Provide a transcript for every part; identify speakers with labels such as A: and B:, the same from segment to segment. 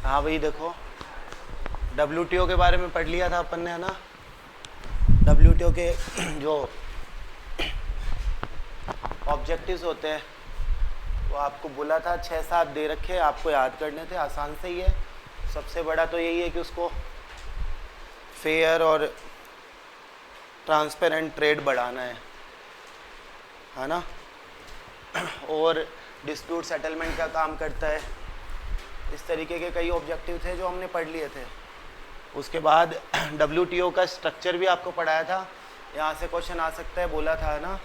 A: हाँ भाई देखो, WTO के बारे में पढ़ लिया था अपन ने, है ना। WTO के जो ऑब्जेक्टिव्स होते हैं वो आपको बोला था 6-7 दे रखे, आपको याद करने थे, आसान से ही है। सबसे बड़ा तो यही है कि उसको फेयर और ट्रांसपेरेंट ट्रेड बढ़ाना है ना। और डिस्प्यूट सेटलमेंट का काम करता है। इस तरीके के कई ऑब्जेक्टिव थे जो हमने पढ़ लिए थे। उसके बाद WTO का स्ट्रक्चर भी आपको पढ़ाया था, यहाँ से क्वेश्चन आ सकता है, बोला था ना।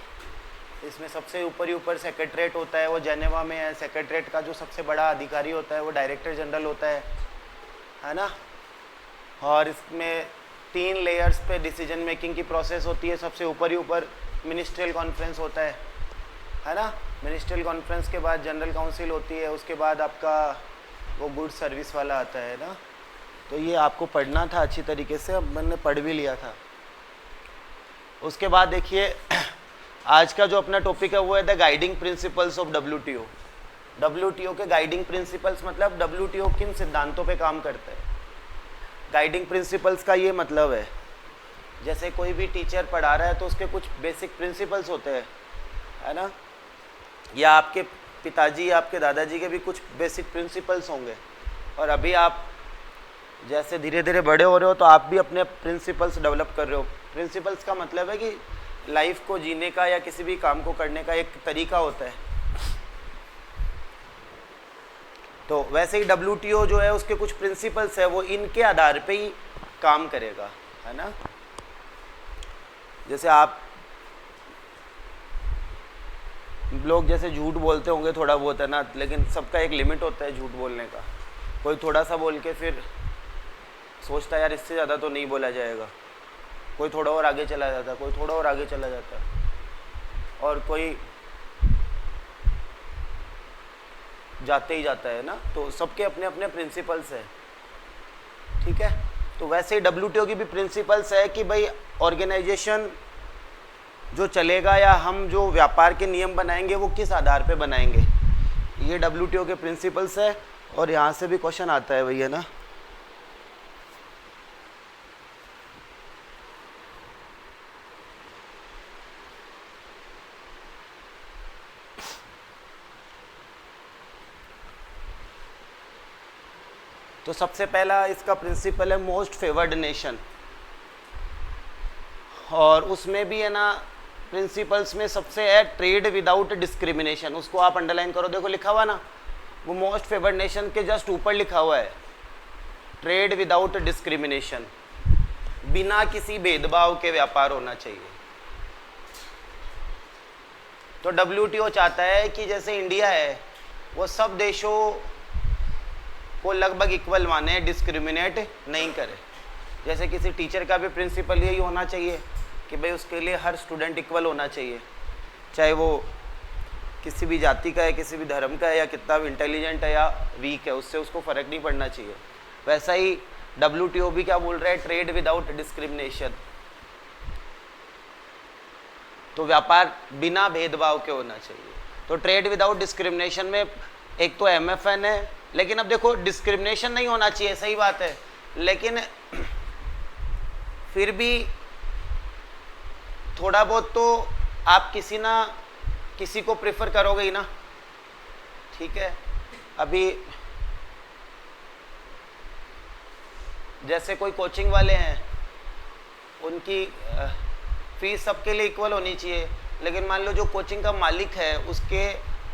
A: इसमें सबसे ऊपर ही ऊपर सेक्रेटरीट होता है, वो जेनेवा में है। सेक्रेटरीट का जो सबसे बड़ा अधिकारी होता है वो डायरेक्टर जनरल होता है ना। और इसमें 3 लेयर्स पे डिसीजन मेकिंग की प्रोसेस होती है। सबसे ऊपर ही ऊपर मिनिस्ट्रियल कॉन्फ्रेंस होता है ना। मिनिस्ट्रियल कॉन्फ्रेंस के बाद जनरल काउंसिल होती है, उसके बाद आपका वो गुड सर्विस वाला आता है ना। तो ये आपको पढ़ना था अच्छी तरीके से, अब मैंने पढ़ भी लिया था। उसके बाद देखिए आज का जो अपना टॉपिक है वो है the guiding principles of WTO। WTO के गाइडिंग प्रिंसिपल्स मतलब WTO किन सिद्धांतों पे काम करता है। गाइडिंग प्रिंसिपल्स का ये मतलब है, जैसे कोई भी टीचर पढ़ा रहा है तो उसके कुछ बेसिक प्रिंसिपल्स होते हैं, है ना। या आपके पिताजी या आपके दादाजी के भी कुछ बेसिक प्रिंसिपल्स होंगे। और अभी आप जैसे धीरे धीरे बड़े हो रहे हो तो आप भी अपने प्रिंसिपल्स डेवलप कर रहे हो। प्रिंसिपल्स का मतलब है कि लाइफ को जीने का या किसी भी काम को करने का एक तरीका होता है। तो वैसे ही WTO जो है उसके कुछ प्रिंसिपल्स है, वो इनके आधार पे ही काम करेगा, है ना। जैसे आप लोग जैसे झूठ बोलते होंगे थोड़ा बहुत, है ना, लेकिन सबका एक लिमिट होता है झूठ बोलने का। कोई थोड़ा सा बोल के फिर सोचता है यार इससे ज़्यादा तो नहीं बोला जाएगा, कोई थोड़ा और आगे चला जाता, कोई थोड़ा और आगे चला जाता, और कोई जाते ही जाता है ना। तो सबके अपने अपने प्रिंसिपल्स है, ठीक है। तो वैसे ही WTO की भी प्रिंसिपल्स है कि भाई ऑर्गेनाइजेशन जो चलेगा या हम जो व्यापार के नियम बनाएंगे वो किस आधार पे बनाएंगे, ये WTO के प्रिंसिपल्स है। और यहाँ से भी क्वेश्चन आता है भैया ना। तो सबसे पहला इसका प्रिंसिपल है मोस्ट फेवर्ड नेशन, और उसमें भी है ना प्रिंसिपल्स में सबसे है ट्रेड विदाउट डिस्क्रिमिनेशन। उसको आप अंडरलाइन करो, देखो लिखा हुआ ना, वो मोस्ट फेवर्ड नेशन के जस्ट ऊपर लिखा हुआ है ट्रेड विदाउट डिस्क्रिमिनेशन, बिना किसी भेदभाव के व्यापार होना चाहिए। तो WTO चाहता है कि जैसे इंडिया है वो सब देशों को लगभग इक्वल माने, डिस्क्रिमिनेट नहीं करे। जैसे किसी टीचर का भी प्रिंसिपल यही होना चाहिए कि भाई उसके लिए हर स्टूडेंट इक्वल होना चाहिए, चाहे वो किसी भी जाति का है, किसी भी धर्म का है, या कितना भी इंटेलिजेंट है या वीक है, उससे उसको फ़र्क नहीं पड़ना चाहिए। वैसा ही WTO भी क्या बोल रहा है, ट्रेड विदाउट डिस्क्रिमिनेशन। तो व्यापार बिना भेदभाव के होना चाहिए। तो ट्रेड विदाउट डिस्क्रिमिनेशन में एक तो MFN है, लेकिन अब देखो डिस्क्रिमिनेशन नहीं होना चाहिए, सही बात है, लेकिन फिर भी थोड़ा बहुत तो आप किसी को प्रेफर करोगे ही ना, ठीक है। अभी जैसे कोई कोचिंग वाले हैं, उनकी फीस सबके लिए इक्वल होनी चाहिए, लेकिन मान लो जो कोचिंग का मालिक है उसके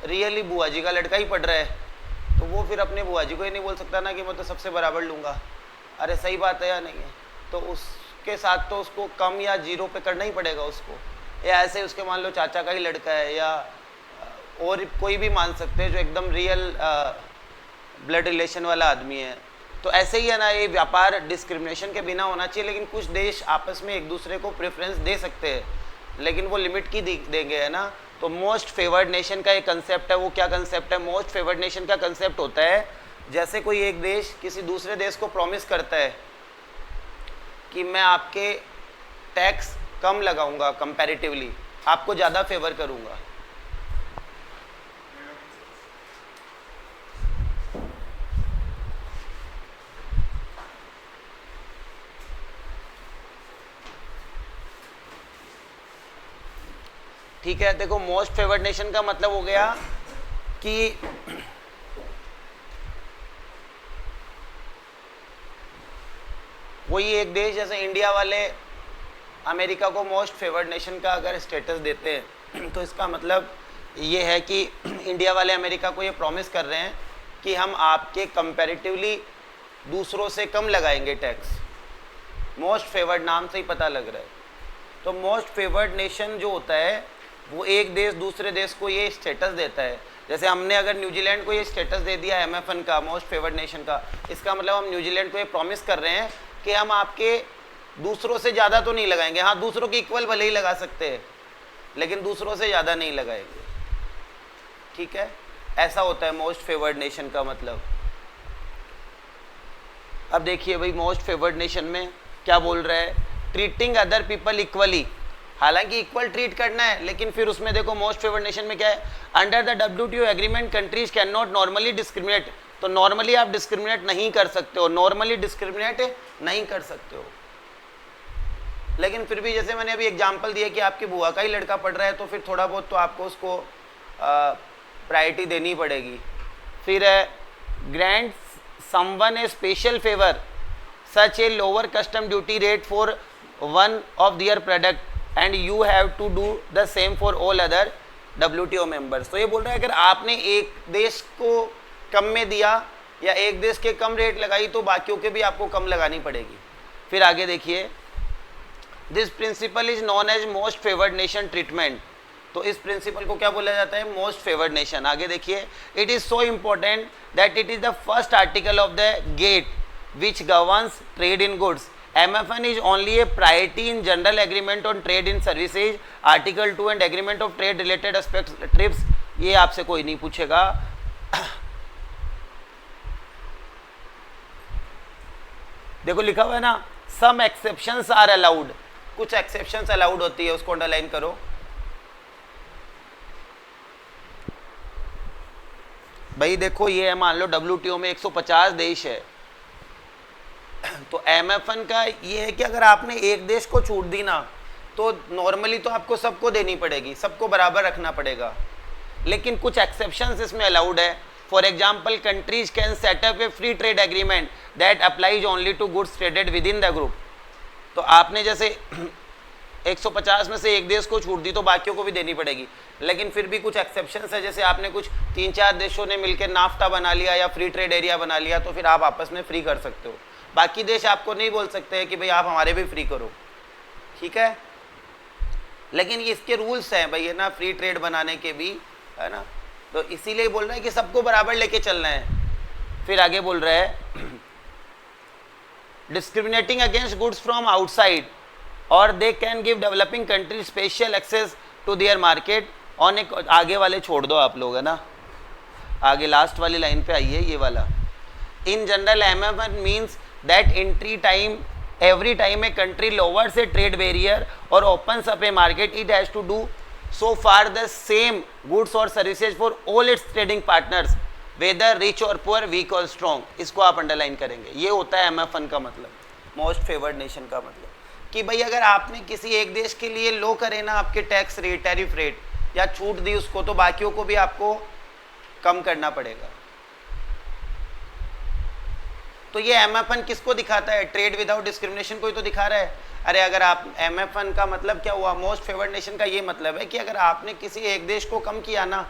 A: रियली बुआ जी का लड़का ही पढ़ रहा है, तो वो फिर अपने बुआ जी को ही नहीं बोल सकता ना कि मैं तो सबसे बराबर लूँगा। अरे सही बात है या नहीं है। तो उसके साथ तो उसको कम या 0 पे करना ही पड़ेगा उसको, या ऐसे उसके मान लो चाचा का ही लड़का है, या और कोई भी मान सकते हैं जो एकदम रियल ब्लड रिलेशन वाला आदमी है। तो ऐसे ही है ना, ये व्यापार डिस्क्रिमिनेशन के बिना होना चाहिए। लेकिन कुछ देश आपस में एक दूसरे को प्रेफरेंस दे सकते हैं, लेकिन वो लिमिट की देंगे, है ना। तो मोस्ट फेवर्ड नेशन का एक कंसेप्ट है, वो क्या कंसेप्ट है, मोस्ट फेवर्ड नेशन का कंसेप्ट होता है जैसे कोई एक देश किसी दूसरे देश को प्रॉमिस करता है कि मैं आपके टैक्स कम लगाऊंगा, कंपैरेटिवली आपको ज़्यादा फेवर करूंगा। ठीक है, देखो मोस्ट फेवर्ड नेशन का मतलब हो गया कि कोई एक देश, जैसे इंडिया वाले अमेरिका को मोस्ट फेवर्ड नेशन का अगर स्टेटस देते हैं तो इसका मतलब ये है कि इंडिया वाले अमेरिका को ये प्रॉमिस कर रहे हैं कि हम आपके कंपैरेटिवली दूसरों से कम लगाएंगे टैक्स। मोस्ट फेवर्ड नाम से ही पता लग रहा है। तो मोस्ट फेवर्ड नेशन जो होता है वो एक देश दूसरे देश को ये स्टेटस देता है। जैसे हमने अगर न्यूजीलैंड को ये स्टेटस दे दिया MFN का, मोस्ट फेवर्ड नेशन का, इसका मतलब हम न्यूजीलैंड को ये प्रॉमिस कर रहे हैं कि हम आपके दूसरों से ज़्यादा तो नहीं लगाएंगे, हाँ दूसरों के इक्वल भले ही लगा सकते हैं लेकिन दूसरों से ज़्यादा नहीं लगाएंगे। ठीक है, ऐसा होता है मोस्ट फेवर्ड नेशन का मतलब। अब देखिए भाई मोस्ट फेवर्ड नेशन में क्या बोल रहा है, ट्रीटिंग अदर पीपल इक्वली। हालांकि इक्वल ट्रीट करना है लेकिन फिर उसमें देखो मोस्ट फेवर्ड नेशन में क्या है, under the WTO agreement countries can not normally discriminate. तो नॉर्मली आप डिस्क्रिमिनेट नहीं कर सकते हो, नॉर्मली डिस्क्रिमिनेट नहीं कर सकते हो। लेकिन फिर भी जैसे मैंने अभी एग्जांपल दिया कि आपकी बुआ का ही लड़का पढ़ रहा है तो फिर थोड़ा बहुत तो आपको उसको प्रायोरिटी देनी पड़ेगी। फिर है grant someone a special favour such a lower custom duty rate for one of their product and you have to do the same for all other WTO members. तो ये बोल रहा है अगर आपने एक देश को कम में दिया या एक देश के कम रेट लगाई तो बाकियों के भी आपको कम लगानी पड़ेगी। फिर आगे देखिए, this principle is known as most favoured nation treatment. तो इस प्रिंसिपल को क्या बोला जाता है, मोस्ट फेवर्ड नेशन। आगे देखिए, it is so important that it is the first article of the GATT which governs trade in goods. MFN is only a priority in general agreement on trade in services, article 2 and agreement of trade related aspects TRIPS। ये आपसे कोई नहीं पूछेगा। देखो लिखा हुआ है ना, some exceptions are allowed। कुछ exceptions allowed होती है, उसको अंडरलाइन करो। भाई देखो ये है, मान लो WTO में 150 देश है तो MFN का ये है कि अगर आपने एक देश को छूट दी ना तो नॉर्मली तो आपको सबको देनी पड़ेगी, सबको बराबर रखना पड़ेगा। लेकिन कुछ एक्सेप्शंस इसमें अलाउड है। For example, countries can set up a free trade agreement that applies only to goods traded within the group. तो आपने जैसे 150 में से एक देश को छूट दी तो बाकियों को भी देनी पड़ेगी। लेकिन फिर भी कुछ एक्सेप्शंस है, जैसे आपने कुछ 3-4 देशों ने मिलकर नाफ्ता बना लिया या फ्री ट्रेड एरिया बना लिया तो फिर आप आपस में फ्री कर सकते हो। बाकी देश आपको नहीं बोल सकते हैं कि भाई आप हमारे भी फ्री करो। ठीक है, लेकिन ये इसके रूल्स हैं भाई, है ना, फ्री ट्रेड बनाने के भी, है ना। तो इसीलिए बोल रहा है कि सबको बराबर लेके चलना है। फिर आगे बोल रहा है discriminating against goods from outside और they can give developing country special access to their market on a. आगे वाले छोड़ दो आप लोग, है ना, आगे लास्ट वाली लाइन पे आइए, ये वाला। In general MFN means that entry time every time a country lowers a trade barrier or opens up a market it has to do so far the same goods or services for all its trading partners whether rich or poor, weak or strong। इसको आप underline करेंगे। ये होता है MFN का मतलब, most favoured nation का मतलब कि भाई अगर आपने किसी एक देश के लिए लो करे ना आपके टैक्स रेट, टैरिफ रेट या छूट दी उसको, तो बाकियों को भी आपको कम करना पड़ेगा। तो ये MFN किसको दिखाता है, ट्रेड विदाउट डिस्क्रिमिनेशन को ही तो दिखा रहा है। अरे अगर आप MFN का मतलब क्या हुआ, मोस्ट फेवर्ड नेशन का ये मतलब है कि अगर आपने किसी एक देश को कम किया ना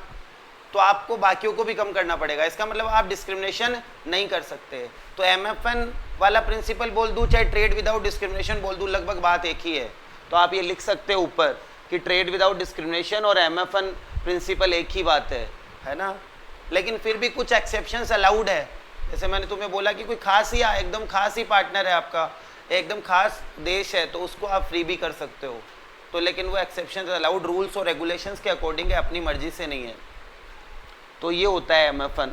A: तो आपको बाकियों को भी कम करना पड़ेगा। इसका मतलब आप डिस्क्रिमिनेशन नहीं कर सकते। तो MFN वाला प्रिंसिपल बोल दूं चाहे ट्रेड विदाउट डिस्क्रिमिनेशन बोल दूं, लगभग बात एक ही है। तो आप ये लिख सकते हो ऊपर कि ट्रेड विदाउट डिस्क्रिमिनेशन और MFN प्रिंसिपल एक ही बात है ना। लेकिन फिर भी कुछ एक्सेप्शंस अलाउड है। जैसे मैंने तुम्हें बोला कि कोई खास ही एकदम खास ही पार्टनर है आपका, एकदम खास देश है, तो उसको आप फ्री भी कर सकते हो। तो लेकिन वो एक्सेप्शन अलाउड रूल्स और रेगुलेशंस के अकॉर्डिंग है, अपनी मर्जी से नहीं है। तो ये होता है MFN।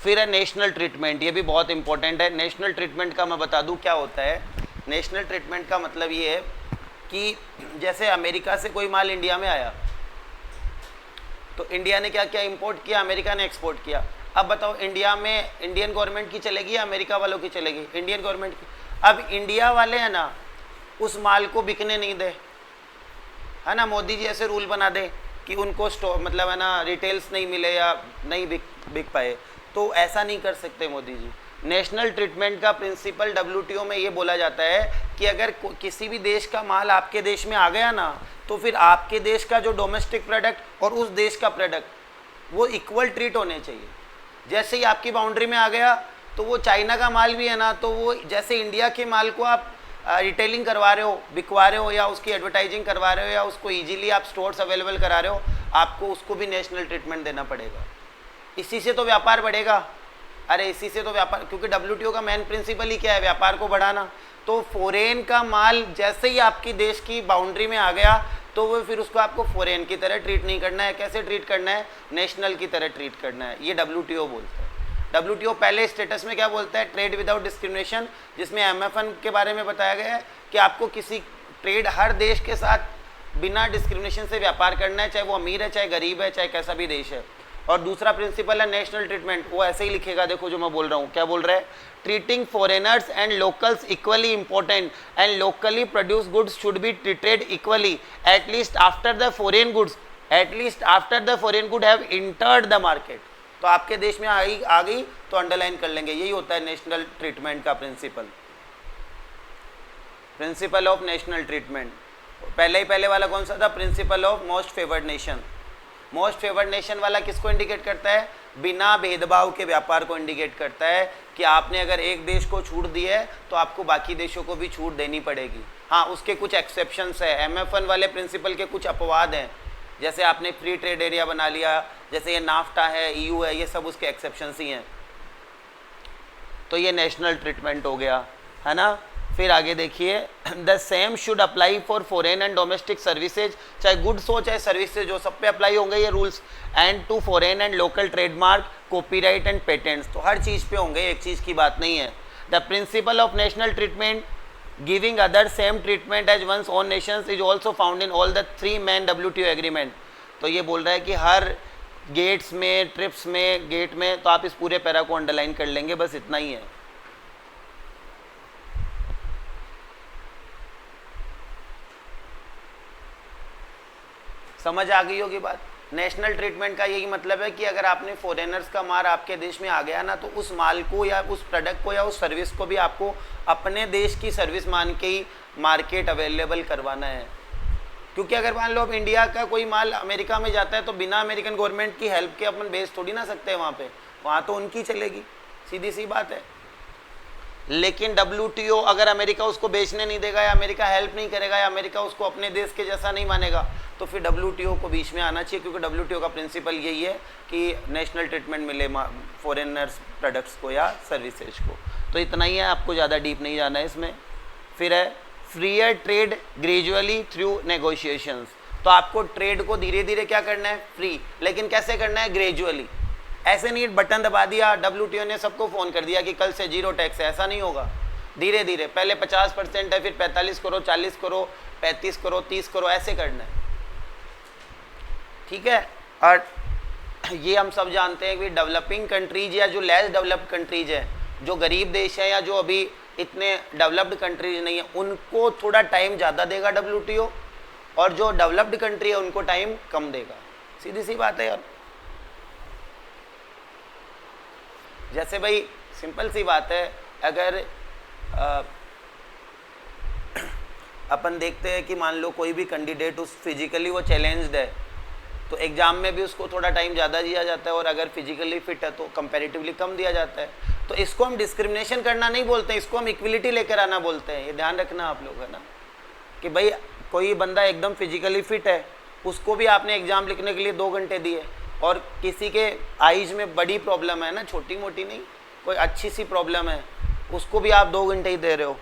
A: फिर है नेशनल ट्रीटमेंट, ये भी बहुत इंपॉर्टेंट है। नेशनल ट्रीटमेंट का मैं बता दूं क्या होता है। नेशनल ट्रीटमेंट का मतलब ये है कि जैसे अमेरिका से कोई माल इंडिया में आया तो इंडिया ने क्या क्या इंपोर्ट किया, अमेरिका ने एक्सपोर्ट किया। अब बताओ इंडिया में इंडियन गवर्नमेंट की चलेगी या अमेरिका वालों की चलेगी, इंडियन गवर्नमेंट की। अब इंडिया वाले हैं ना, उस माल को बिकने नहीं दे, है ना। मोदी जी ऐसे रूल बना दे कि उनको स्टोर मतलब है ना रिटेल्स नहीं मिले या नहीं बिक पाए, तो ऐसा नहीं कर सकते मोदी जी। नेशनल ट्रीटमेंट का प्रिंसिपल WTO में ये बोला जाता है कि अगर किसी भी देश का माल आपके देश में आ गया ना, तो फिर आपके देश का जो डोमेस्टिक प्रोडक्ट और उस देश का प्रोडक्ट वो इक्वल ट्रीट होने चाहिए। जैसे ही आपकी बाउंड्री में आ गया तो वो चाइना का माल भी है ना, तो वो जैसे इंडिया के माल को आप रिटेलिंग करवा रहे हो, बिकवा रहे हो, या उसकी एडवर्टाइजिंग करवा रहे हो, या उसको ईजिली आप स्टोर्स अवेलेबल करा रहे हो, आपको उसको भी नेशनल ट्रीटमेंट देना पड़ेगा। इसी से तो व्यापार बढ़ेगा। अरे इसी से तो व्यापार, क्योंकि WTO का मेन प्रिंसिपल ही क्या है, व्यापार को बढ़ाना। तो फॉरेन का माल जैसे ही आपकी देश की बाउंड्री में आ गया तो वो फिर उसको आपको फॉरेन की तरह ट्रीट नहीं करना है। कैसे ट्रीट करना है? नेशनल की तरह ट्रीट करना है। ये WTO बोलता है। WTO पहले स्टेटस में क्या बोलता है? ट्रेड विदाउट डिस्क्रिमिनेशन, जिसमें MFN के बारे में बताया गया है कि आपको किसी ट्रेड हर देश के साथ बिना डिस्क्रिमिनेशन से व्यापार करना है, चाहे वो अमीर है, चाहे गरीब है, चाहे कैसा भी देश है। और दूसरा प्रिंसिपल है नेशनल ट्रीटमेंट, वो ऐसे ही लिखेगा, देखो जो मैं बोल रहा हूँ, क्या बोल रहा है? Treating foreigners and locals equally important and locally produce goods should be treated equally at least after the foreign goods good have entered the market. तो आपके देश में आ गई तो अंडरलाइन कर लेंगे, यही होता है नेशनल ट्रीटमेंट का प्रिंसिपल ऑफ नेशनल ट्रीटमेंट। पहले वाला कौन सा था? Principle of most favoured nation. Most favoured nation वाला किसको इंडिकेट करता है? बिना भेदभाव के व्यापार को इंडिकेट करता है कि आपने अगर एक देश को छूट दी है तो आपको बाकी देशों को भी छूट देनी पड़ेगी। हाँ, उसके कुछ एक्सेप्शंस है। MFN वाले प्रिंसिपल के कुछ अपवाद हैं, जैसे आपने फ्री ट्रेड एरिया बना लिया, जैसे ये नाफ्टा है, EU है, ये सब उसके एक्सेप्शंस ही हैं। तो ये नेशनल ट्रीटमेंट हो गया, है ना। फिर आगे देखिए, the same should apply for foreign and domestic services, चाहे गुड्स हो चाहे सर्विसेज हो, सब पे अप्लाई होंगे ये rules. And to foreign and local trademark, copyright and patents, तो हर चीज़ पे होंगे, एक चीज़ की बात नहीं है। The principle of national treatment giving other same treatment as one's own nations is also found in all the 3 main WTO agreement. तो ये बोल रहा है कि हर गेट्स में, ट्रिप्स में, गेट में, तो आप इस पूरे पैरा को अंडरलाइन कर लेंगे, बस इतना ही है। समझ आ गई होगी बात। नेशनल ट्रीटमेंट का यही मतलब है कि अगर आपने फॉरेनर्स का माल आपके देश में आ गया ना, तो उस माल को या उस प्रोडक्ट को या उस सर्विस को भी आपको अपने देश की सर्विस मान के ही मार्केट अवेलेबल करवाना है। क्योंकि अगर मान लो अब इंडिया का कोई माल अमेरिका में जाता है तो बिना अमेरिकन गवर्नमेंट की हेल्प के अपन बेस थोड़ी ना सकते हैं वहाँ पे, वहाँ तो उनकी चलेगी, सीधी सी बात है। लेकिन WTO अगर अमेरिका उसको बेचने नहीं देगा, या अमेरिका हेल्प नहीं करेगा, या अमेरिका उसको अपने देश के जैसा नहीं मानेगा, तो फिर WTO को बीच में आना चाहिए, क्योंकि WTO का प्रिंसिपल यही है कि नेशनल ट्रीटमेंट मिले फॉरेनर्स प्रोडक्ट्स को या सर्विसेज को। तो इतना ही है, आपको ज़्यादा डीप नहीं जाना है इसमें। फिर है freer trade gradually through negotiations, तो आपको ट्रेड को धीरे धीरे क्या करना है? फ्री। लेकिन कैसे करना है? ग्रेजुअली। ऐसे नहीं बटन दबा दिया, WTO ने सबको फ़ोन कर दिया कि कल से 0 टैक्स है, ऐसा नहीं होगा। धीरे धीरे, पहले 50% है, फिर 45 करो, 40 करो, 35 करो, 30 करो, ऐसे करना है, ठीक है। और ये हम सब जानते हैं कि डेवलपिंग कंट्रीज या जो लेस डेवलप्ड कंट्रीज है, जो गरीब देश है या जो अभी इतने डेवलप्ड कंट्रीज नहीं है, उनको थोड़ा टाइम ज़्यादा देगा WTO, और जो डेवलप्ड कंट्री है उनको टाइम कम देगा। सीधी सी बात है यार। जैसे भाई सिंपल सी बात है, अगर अपन देखते हैं कि मान लो कोई भी कैंडिडेट उस फिजिकली वो चैलेंज्ड है, तो एग्जाम में भी उसको थोड़ा टाइम ज़्यादा दिया जाता है, और अगर फिजिकली फिट है तो कंपैरेटिवली कम दिया जाता है। तो इसको हम डिस्क्रिमिनेशन करना नहीं बोलते हैं, इसको हम इक्वलिटी लेकर आना बोलते हैं। ये ध्यान रखना आप लोग, है ना, कि भाई कोई बंदा एकदम फिजिकली फिट है, उसको भी आपने एग्जाम लिखने के लिए 2 घंटे दिए, और किसी के आइज में बड़ी प्रॉब्लम है ना, छोटी मोटी नहीं, कोई अच्छी सी प्रॉब्लम है, उसको भी आप 2 घंटे ही दे रहे हो,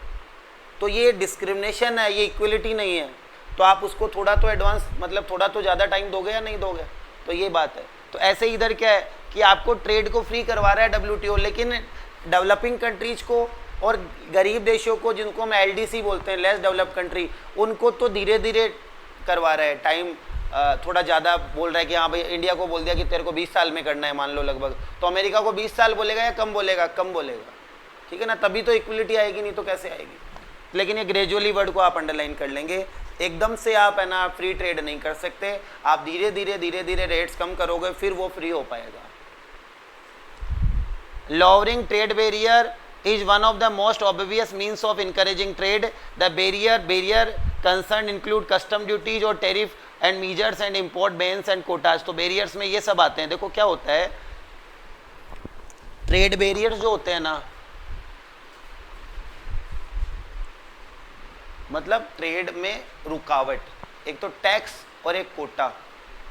A: तो ये डिस्क्रिमिनेशन है, ये इक्वलिटी नहीं है। तो आप उसको थोड़ा तो एडवांस, मतलब थोड़ा तो ज़्यादा टाइम दोगे या नहीं दोगे, तो ये बात है। तो ऐसे ही इधर क्या है कि आपको ट्रेड को फ्री करवा रहा है WTO, लेकिन डेवलपिंग कंट्रीज को और गरीब देशों को, जिनको हम LDC बोलते हैं, लेस डेवलप्ड कंट्री, उनको तो धीरे धीरे करवा रहा है, टाइम थोड़ा ज़्यादा बोल रहा है कि हाँ भाई, इंडिया को बोल दिया कि तेरे को 20 साल में करना है, मान लो लगभग, तो अमेरिका को 20 साल बोलेगा या कम बोलेगा? कम बोलेगा, ठीक है ना, तभी तो इक्वलिटी आएगी, नहीं तो कैसे आएगी। लेकिन ये ग्रेजुअली वर्ड को आप अंडरलाइन कर लेंगे। एकदम से आप है ना फ्री ट्रेड नहीं कर सकते, आप धीरे धीरे रेट्स कम करोगे फिर वो फ्री हो पाएगा। Lowering trade barrier is one of the most obvious means of encouraging trade. The barrier concerned include custom duties or tariff and measures and import bans and quotas. तो barriers में ये सब आते हैं। देखो क्या होता है, ट्रेड बैरियर्स जो होते हैं ना, मतलब ट्रेड में रुकावट, एक तो टैक्स और एक कोटा,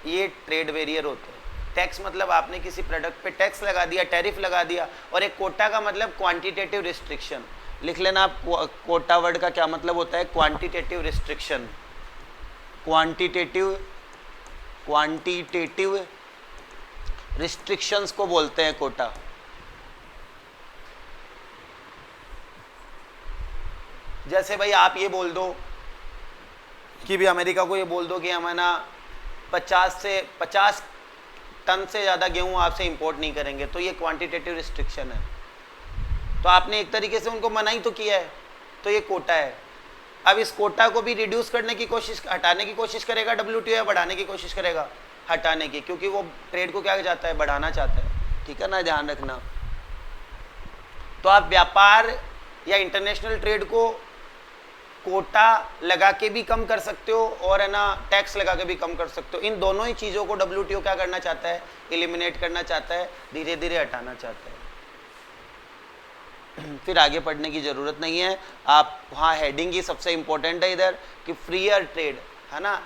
A: ये ट्रेड बैरियर होते हैं। टैक्स मतलब आपने किसी प्रोडक्ट पे टैक्स लगा दिया, टैरिफ लगा दिया, और एक कोटा का मतलब क्वांटिटेटिव रिस्ट्रिक्शन। लिख लेना आप, कोटा वर्ड का क्या मतलब होता है, क्वांटिटेटिव रिस्ट्रिक्शन। क्वांटिटेटिव रिस्ट्रिक्शंस को बोलते हैं कोटा। जैसे भाई आप ये बोल दो कि भी अमेरिका को ये बोल दो कि हम है ना 50 टन से ज़्यादा गेहूं आपसे इंपोर्ट नहीं करेंगे, तो ये क्वांटिटेटिव रिस्ट्रिक्शन है। तो आपने एक तरीके से उनको मना ही तो किया है, तो ये कोटा है। अब इस कोटा को भी रिड्यूस करने की कोशिश, हटाने की कोशिश करेगा WTO, या बढ़ाने की कोशिश करेगा, हटाने की, क्योंकि वो ट्रेड को क्या चाहता है, बढ़ाना चाहता है। ठीक है ना, ध्यान रखना। तो आप व्यापार या इंटरनेशनल ट्रेड को कोटा लगा के भी कम कर सकते हो, और है ना टैक्स लगा के भी कम कर सकते हो। इन दोनों ही चीज़ों को WTO क्या करना चाहता है, एलिमिनेट करना चाहता है, धीरे धीरे हटाना चाहता है। फिर आगे पढ़ने की ज़रूरत नहीं है, आप वहाँ हेडिंग ही सबसे इम्पोर्टेंट है इधर कि फ्रीयर ट्रेड, है ना,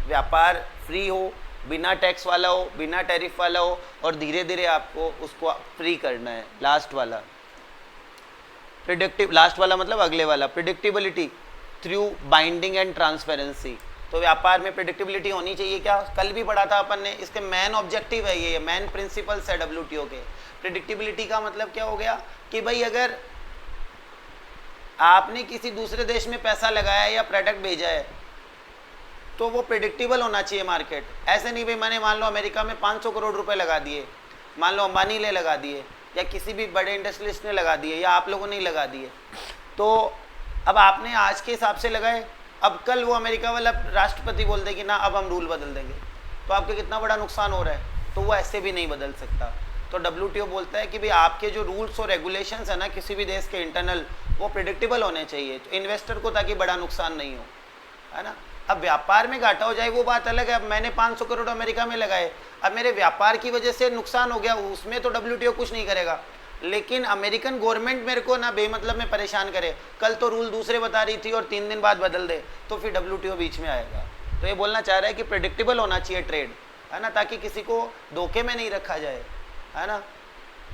A: व्यापार फ्री हो, बिना टैक्स वाला हो, बिना टैरिफ वाला हो, और धीरे धीरे आपको उसको फ्री करना है। लास्ट वाला लास्ट वाला मतलब अगले वाला, प्रिडिक्टिबिलिटी थ्रू बाइंडिंग एंड ट्रांसपेरेंसी। तो व्यापार में प्रिडिक्टिबिलिटी होनी चाहिए। क्या कल भी पढ़ा था अपन ने, इसके मेन ऑब्जेक्टिव है, ये मेन प्रिंसिपल्स है WTO के। प्रिडिक्टिबिलिटी का मतलब क्या हो गया कि भाई अगर आपने किसी दूसरे देश में पैसा लगाया या प्रोडक्ट भेजा है, तो वो प्रिडिक्टेबल होना चाहिए मार्केट। ऐसे नहीं भाई मैंने मान लो अमेरिका में 500 करोड़ रुपए लगा दिए, मान लो अंबानी ने लगा दिए, या किसी भी बड़े इंडस्ट्रियलिस्ट ने लगा दिए, या आप लोगों ने लगा दिए, तो अब आपने आज के हिसाब से लगाए, अब कल वो अमेरिका वाला राष्ट्रपति बोल दे कि ना अब हम रूल बदल देंगे, तो आपके कितना बड़ा नुकसान हो रहा है। तो वो ऐसे भी नहीं बदल सकता। तो WTO बोलता है कि भाई आपके जो रूल्स और रेगुलेशंस है ना किसी भी देश के इंटरनल, वो प्रिडिक्टेबल होने चाहिए तो इन्वेस्टर को, ताकि बड़ा नुकसान नहीं हो, है ना। अब व्यापार में घाटा हो जाए वो बात अलग है। अब मैंने 500 करोड़ अमेरिका में लगाए, अब मेरे व्यापार की वजह से नुकसान हो गया, उसमें तो WTO कुछ नहीं करेगा। लेकिन अमेरिकन गवर्नमेंट मेरे को ना बेमतलब में परेशान करे, कल तो रूल दूसरे बता रही थी और 3 दिन बाद बदल दे, तो फिर WTO बीच में आएगा। तो ये बोलना चाह रहा है कि प्रेडिक्टेबल होना चाहिए ट्रेड, है ना, ताकि किसी को धोखे में नहीं रखा जाए, है ना।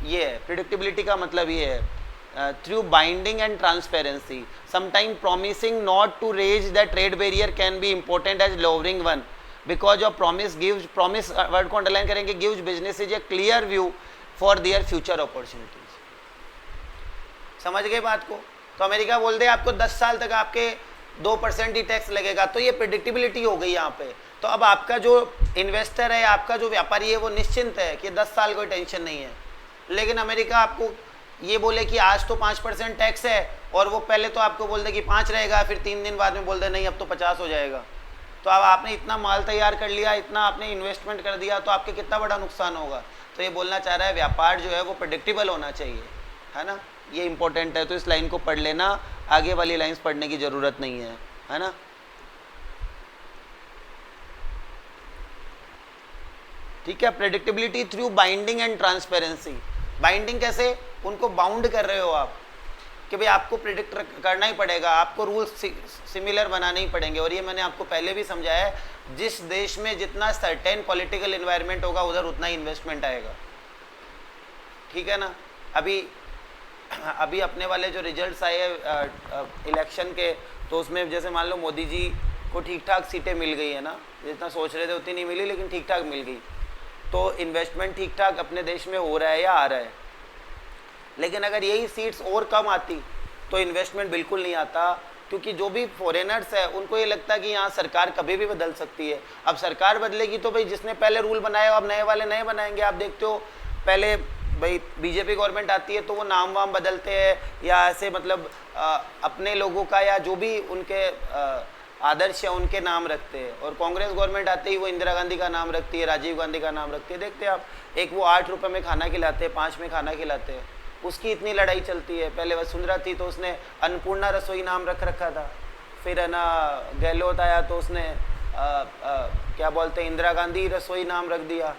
A: ये है प्रिडिक्टेबिलिटी का मतलब, ये है through binding and transparency. Sometimes promising not to raise the trade barrier can be important as lowering one, because your promise word को underline करेंगे, gives businesses a clear view for their future opportunities. समझ गए बात को। तो America बोल दे आपको 10 साल तक आपके 2% ही टैक्स लगेगा, तो ये प्रिडिक्टेबिलिटी हो गई यहाँ पे। तो अब आपका जो इन्वेस्टर है, आपका जो व्यापारी है, वो निश्चिंत है कि 10 साल कोई टेंशन नहीं है। लेकिन अमेरिका आपको ये बोले कि आज तो 5% टैक्स है, और वो पहले तो आपको बोल दे कि 5 रहेगा, फिर 3 दिन बाद में बोल दे नहीं अब तो 50 हो जाएगा। तो अब आपने इतना माल तैयार कर लिया, इतना आपने इन्वेस्टमेंट कर दिया, तो आपके कितना बड़ा नुकसान होगा। तो ये बोलना चाह रहा है व्यापार जो है वो प्रेडिक्टेबल होना चाहिए, है ना, ये इंपॉर्टेंट है। तो इस लाइन को पढ़ लेना, आगे वाली लाइन्स पढ़ने की जरूरत नहीं है ना। ठीक है, predictability through binding and transparency. Binding कैसे, उनको बाउंड कर रहे हो आप कि भाई आपको प्रिडिक्ट करना ही पड़ेगा, आपको रूल्स सिमिलर बनाने ही पड़ेंगे। और ये मैंने आपको पहले भी समझाया है, जिस देश में जितना सर्टेन पॉलिटिकल एनवायरनमेंट होगा उधर उतना ही इन्वेस्टमेंट आएगा। ठीक है ना। अभी अपने वाले जो रिजल्ट्स आए इलेक्शन के, तो उसमें जैसे मान लो मोदी जी को ठीक ठाक सीटें मिल गई है ना, जितना सोच रहे थे उतनी नहीं मिली, लेकिन ठीक ठाक मिल गई। तो इन्वेस्टमेंट ठीक ठाक अपने देश में हो रहा है या आ रहा है। लेकिन अगर यही सीट्स और कम आती तो इन्वेस्टमेंट बिल्कुल नहीं आता, क्योंकि जो भी फॉरेनर्स है उनको ये लगता है कि यहाँ सरकार कभी भी बदल सकती है। अब सरकार बदलेगी तो भाई जिसने पहले रूल बनाए अब नए वाले नए बनाएंगे। आप देखते हो पहले भाई बीजेपी गवर्नमेंट आती है तो वो नाम वाम बदलते हैं या ऐसे मतलब अपने लोगों का या जो भी उनके आदर्श है उनके नाम रखते हैं, और कांग्रेस गवर्नमेंट आते ही वो इंदिरा गांधी का नाम रखती है, राजीव गांधी का नाम रखती है। देखते हैं आप, एक वो 8 रुपये में खाना खिलाते हैं, 5 में खाना खिलाते हैं, उसकी इतनी लड़ाई चलती है। पहले वसुंधरा थी तो उसने अन्नपूर्णा रसोई नाम रख रखा था, फिर है ना गहलोत आया तो उसने क्या बोलते हैं इंदिरा गांधी रसोई नाम रख दिया,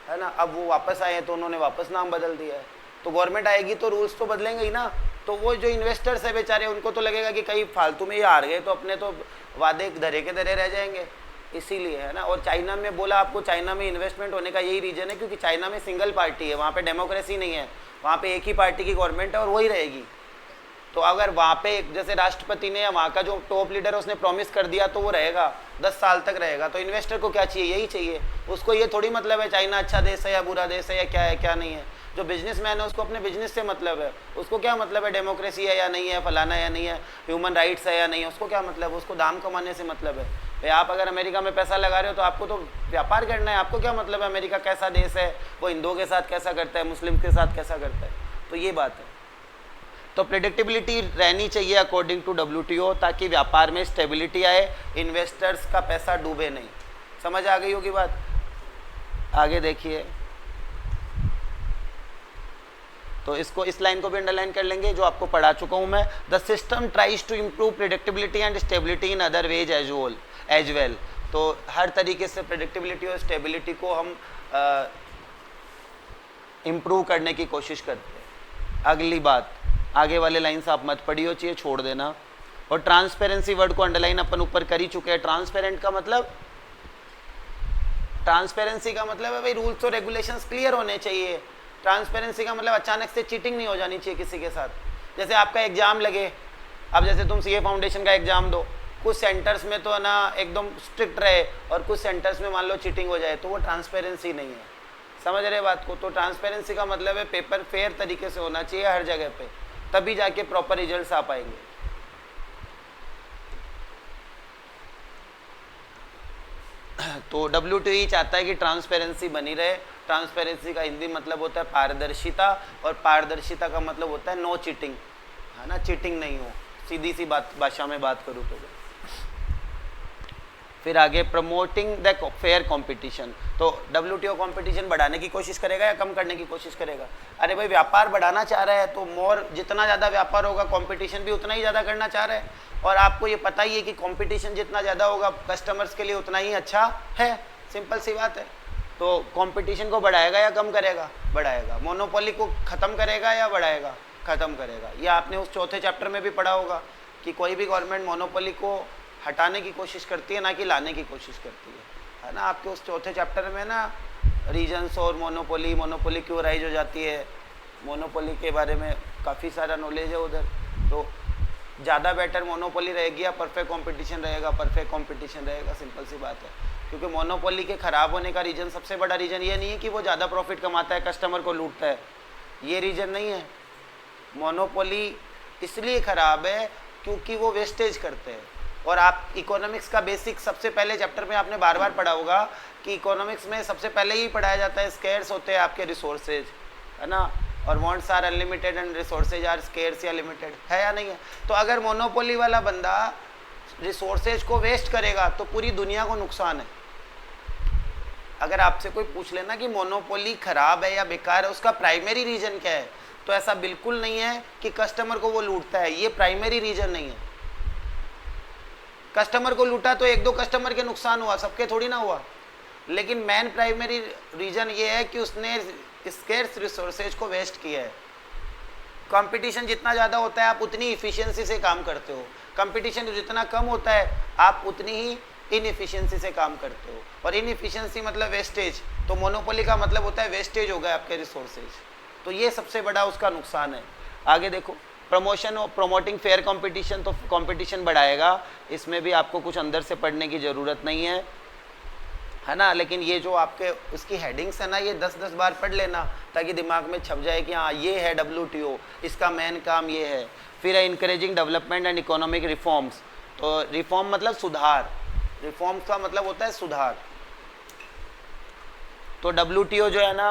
A: है ना। अब वो वापस आए हैं तो उन्होंने वापस नाम बदल दिया है। तो गवर्नमेंट आएगी तो रूल्स तो बदलेंगे ही ना। तो वो जो इन्वेस्टर्स है बेचारे, उनको तो लगेगा कि कहीं फालतू में ये हार गए तो अपने तो वादे धरे के धरे रह जाएंगे, इसीलिए, है ना। और चाइना में बोला आपको, चाइना में इन्वेस्टमेंट होने का यही रीजन है क्योंकि चाइना में सिंगल पार्टी है, वहाँ पे डेमोक्रेसी नहीं है, वहाँ पे एक ही पार्टी की गवर्नमेंट है और वही रहेगी। तो अगर वहाँ पे जैसे राष्ट्रपति ने या वहाँ का जो टॉप लीडर है उसने प्रॉमिस कर दिया तो वो रहेगा, 10 साल तक रहेगा। तो इन्वेस्टर को क्या चाहिए, यही चाहिए। उसको ये थोड़ी मतलब है चाइना अच्छा देश है या बुरा देश है या क्या है क्या नहीं है। जो बिजनेसमैन है उसको अपने बिजनेस से मतलब है, उसको क्या मतलब है डेमोक्रेसी है या नहीं है, फलाना या नहीं है, ह्यूमन राइट्स है या नहीं है, उसको क्या मतलब है, उसको दाम कमाने से मतलब है। भाई आप अगर अमेरिका में पैसा लगा रहे हो तो आपको तो व्यापार करना है, आपको क्या मतलब है अमेरिका कैसा देश है, वो हिंदुओं के साथ कैसा करता है, मुस्लिम के साथ कैसा करता है। तो ये बात है। तो प्रेडिक्टेबिलिटी रहनी चाहिए अकॉर्डिंग टू WTO, ताकि व्यापार में स्टेबिलिटी आए, इन्वेस्टर्स का पैसा डूबे नहीं। समझ आ गई होगी बात। आगे देखिए, तो इसको, इस लाइन को भी अंडरलाइन कर लेंगे जो आपको पढ़ा चुका हूं मैं। The system tries to improve predictability and stability in other ways as well. तो हर तरीके से प्रेडिक्टेबिलिटी और स्टेबिलिटी को हम इम्प्रूव करने की कोशिश करते हैं। अगली बात, आगे वाले लाइन्स आप मत पढ़ियो, चाहिए छोड़ देना। और ट्रांसपेरेंसी वर्ड को अंडरलाइन अपन ऊपर कर ही चुके हैं। ट्रांसपेरेंट का मतलब, ट्रांसपेरेंसी का मतलब है भाई रूल्स और रेगुलेशंस क्लियर होने चाहिए। ट्रांसपेरेंसी का मतलब अचानक से चीटिंग नहीं हो जानी चाहिए किसी के साथ। जैसे आपका एग्जाम लगे, अब जैसे तुम CA फाउंडेशन का एग्जाम दो, कुछ सेंटर्स में तो है ना एकदम स्ट्रिक्ट रहे और कुछ सेंटर्स में मान लो चीटिंग हो जाए, तो वो ट्रांसपेरेंसी नहीं है। समझ रहे बात को। तो ट्रांसपेरेंसी का मतलब है पेपर फेयर तरीके से होना चाहिए हर जगह पे, तभी जाके प्रॉपर रिजल्ट्स आ पाएंगे। तो WTO चाहता है कि ट्रांसपेरेंसी बनी रहे। ट्रांसपेरेंसी का हिंदी मतलब होता है पारदर्शिता, और पारदर्शिता का मतलब होता है नो चीटिंग, है ना, चीटिंग नहीं हो, सीधी सी बात भाषा में बात करूँ तो। फिर आगे प्रमोटिंग द फेयर कंपटीशन। तो WTO कंपटीशन बढ़ाने की कोशिश करेगा या कम करने की कोशिश करेगा? अरे भाई व्यापार बढ़ाना चाह रहा है तो मोर, जितना ज़्यादा व्यापार होगा कंपटीशन भी उतना ही ज़्यादा करना चाह रहा है। और आपको ये पता ही है कि कंपटीशन जितना ज़्यादा होगा कस्टमर्स के लिए उतना ही अच्छा है, सिंपल सी बात है। तो कंपटीशन को बढ़ाएगा या कम करेगा? बढ़ाएगा। मोनोपोली को ख़त्म करेगा या बढ़ाएगा? ख़त्म करेगा। ये आपने उस चौथे चैप्टर में भी पढ़ा होगा कि कोई भी गवर्नमेंट मोनोपोली को हटाने की कोशिश करती है, ना कि लाने की कोशिश करती है ना। आपके उस चौथे चैप्टर में ना रीजन्स और मोनोपोली क्यों राइज हो जाती है, मोनोपोली के बारे में काफ़ी सारा नॉलेज है उधर। तो ज़्यादा बेटर मोनोपोली रहेगी या परफेक्ट कंपटीशन रहेगा? परफेक्ट कंपटीशन रहेगा, सिंपल सी बात है। क्योंकि मोनोपोली के ख़राब होने का रीज़न, सबसे बड़ा रीज़न ये नहीं है कि वो ज़्यादा प्रॉफिट कमाता है, कस्टमर को लूटता है, ये रीज़न नहीं है। मोनोपोली इसलिए ख़राब है क्योंकि वो वेस्टेज करते हैं। और आप इकोनॉमिक्स का बेसिक सबसे पहले चैप्टर में आपने बार बार पढ़ा होगा कि इकोनॉमिक्स में सबसे पहले ही पढ़ाया जाता है स्केर्स होते हैं आपके रिसोर्सेज, है ना, और wants are unlimited and resources are scarce या लिमिटेड, है या नहीं है। तो अगर मोनोपोली वाला बंदा रिसोर्सेज को वेस्ट करेगा तो पूरी दुनिया को नुकसान है। अगर आपसे कोई पूछ लेना कि मोनोपोली खराब है या बेकार है, उसका प्राइमरी रीजन क्या है, तो ऐसा बिल्कुल नहीं है कि कस्टमर को वो लूटता है, ये प्राइमरी रीजन नहीं है। कस्टमर को लूटा तो एक दो कस्टमर के नुकसान हुआ, सबके थोड़ी ना हुआ। लेकिन मेन प्राइमरी रीजन ये है कि उसने स्केर्स रिसोर्सेज को वेस्ट किया है। कंपटीशन जितना ज़्यादा होता है आप उतनी इफिशियंसी से काम करते हो, कंपटीशन जितना कम होता है आप उतनी ही इनएफिशिएंसी से काम करते हो। और इनएफिशिएंसी मतलब वेस्टेज, तो मोनोपोली का मतलब होता है वेस्टेज हो गया आपके रिसोर्सेज। तो ये सबसे बड़ा उसका नुकसान है। आगे देखो, प्रमोशन और प्रमोटिंग फेयर कंपटीशन, तो कंपटीशन बढ़ाएगा, इसमें भी आपको कुछ अंदर से पढ़ने की ज़रूरत नहीं है ना। लेकिन ये जो आपके उसकी हेडिंग्स है ना, ये 10-10 बार पढ़ लेना ताकि दिमाग में छप जाए कि हाँ ये है WTO, इसका मेन काम ये है। फिर है encouraging development and economic reforms. तो रिफॉर्म मतलब सुधार, रिफॉर्म्स का मतलब होता है सुधार। तो WTO जो है ना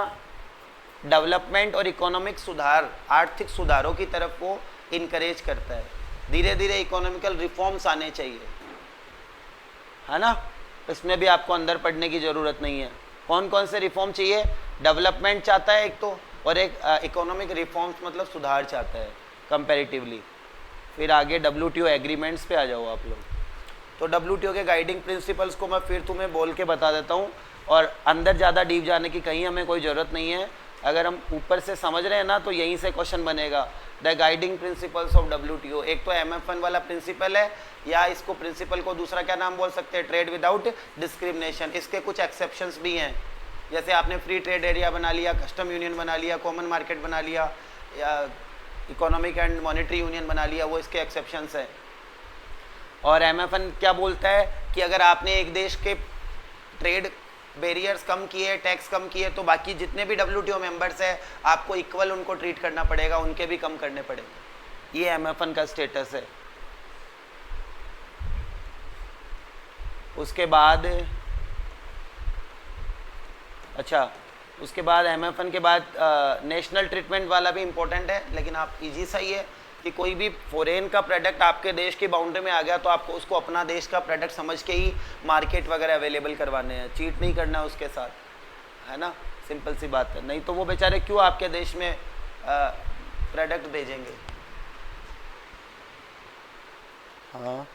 A: डेवलपमेंट और इकोनॉमिक सुधार, आर्थिक सुधारों की तरफ वो इनकरेज करता है। धीरे धीरे इकोनॉमिकल रिफॉर्म्स आने चाहिए, है ना। इसमें भी आपको अंदर पढ़ने की ज़रूरत नहीं है। कौन कौन से रिफॉर्म चाहिए? डेवलपमेंट चाहता है एक तो, और एक इकोनॉमिक रिफॉर्म्स मतलब सुधार चाहता है कंपैरेटिवली। फिर आगे WTO एग्रीमेंट्स पे आ जाओ आप लोग। तो WTO के गाइडिंग प्रिंसिपल्स को मैं फिर तुम्हें बोल के बता देता हूँ, और अंदर ज़्यादा डीप जाने की कहीं हमें कोई ज़रूरत नहीं है। अगर हम ऊपर से समझ रहे हैं ना तो यहीं से क्वेश्चन बनेगा, the guiding principles of WTO। एक तो MFN वाला प्रिंसिपल है, या इसको प्रिंसिपल को दूसरा क्या नाम बोल सकते हैं? Trade without discrimination. इसके कुछ एक्सेप्शंस भी हैं, जैसे आपने फ्री ट्रेड एरिया बना लिया, कस्टम यूनियन बना लिया, कॉमन मार्केट बना लिया, या इकोनॉमिक एंड मॉनेटरी यूनियन बना लिया, वो इसके एक्सेप्शंस हैं। और MFN क्या बोलता है कि अगर आपने एक देश के ट्रेड बैरियर्स कम किए, टैक्स कम किए, तो बाकी जितने भी WTO मेंबर्स हैं आपको इक्वल उनको ट्रीट करना पड़ेगा, उनके भी कम करने पड़ेंगे। ये MFN का स्टेटस है। उसके बाद उसके बाद MFN के बाद नेशनल ट्रीटमेंट वाला भी इम्पोर्टेंट है, लेकिन आप इजी सही है कि कोई भी फॉरेन का प्रोडक्ट आपके देश की बाउंड्री में आ गया तो आपको उसको अपना देश का प्रोडक्ट समझ के ही मार्केट वगैरह अवेलेबल करवाने हैं, चीट नहीं करना उसके साथ, है ना। सिंपल सी बात है, नहीं तो वो बेचारे क्यों आपके देश में प्रोडक्ट भेजेंगे। हाँ,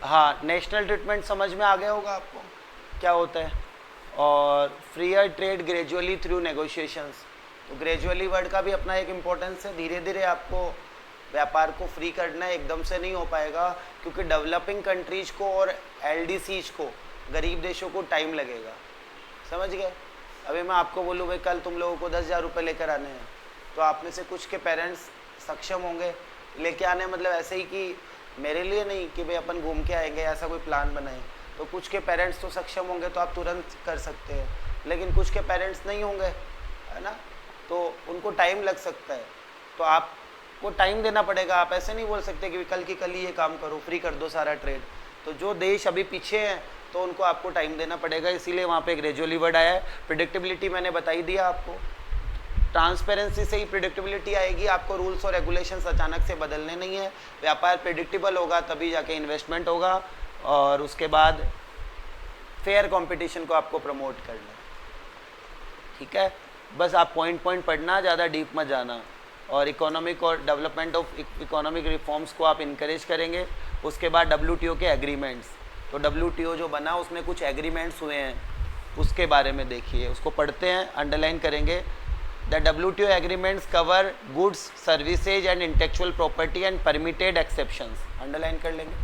A: हाँ, नेशनल ट्रीटमेंट समझ में आ गया होगा आपको क्या होता है। और freer trade gradually through negotiations, तो ग्रेजुअली वर्ड का भी अपना एक इम्पोर्टेंस है। धीरे धीरे आपको व्यापार को फ्री करना है, एकदम से नहीं हो पाएगा, क्योंकि डेवलपिंग कंट्रीज को और LDCs को, गरीब देशों को टाइम लगेगा, समझ गए। अभी मैं आपको बोलूँ भाई कल तुम लोगों को 10,000 रुपये लेकर आने हैं, तो आप में से कुछ के पेरेंट्स सक्षम होंगे लेके आने, मतलब ऐसे ही कि मेरे लिए नहीं कि भाई अपन घूम के आएंगे, ऐसा कोई प्लान बनाए। तो कुछ के पेरेंट्स तो सक्षम होंगे तो आप तुरंत कर सकते हैं, लेकिन कुछ के पेरेंट्स नहीं होंगे, है ना, तो उनको टाइम लग सकता है। तो आपको टाइम देना पड़ेगा। आप ऐसे नहीं बोल सकते कि कल की कल ही ये काम करो, फ्री कर दो सारा ट्रेड। तो जो देश अभी पीछे हैं तो उनको आपको टाइम देना पड़ेगा, इसीलिए वहाँ पे ग्रेजुअली वर्ड आया है। प्रिडिक्टेबिलिटी मैंने बता ही दिया आपको, ट्रांसपेरेंसी से ही प्रिडिक्टेबिलिटी आएगी। आपको रूल्स और रेगुलेशंस अचानक से बदलने नहीं है। व्यापार प्रिडिक्टेबल होगा तभी जाके इन्वेस्टमेंट होगा, और उसके बाद फेयर कंपटीशन को आपको प्रमोट करना है, ठीक है। बस आप पॉइंट पढ़ना, ज़्यादा डीप मत जाना। और इकोनॉमिक और डेवलपमेंट ऑफ इकोनॉमिक रिफॉर्म्स को आप इनकरेज करेंगे। उसके बाद WTO के एग्रीमेंट्स, तो WTO जो बना उसमें कुछ एग्रीमेंट्स हुए हैं, उसके बारे में देखिए, उसको पढ़ते हैं, अंडरलाइन करेंगे। The WTO agreements cover goods, services and intellectual property and permitted exceptions. Underline कर लेंगे।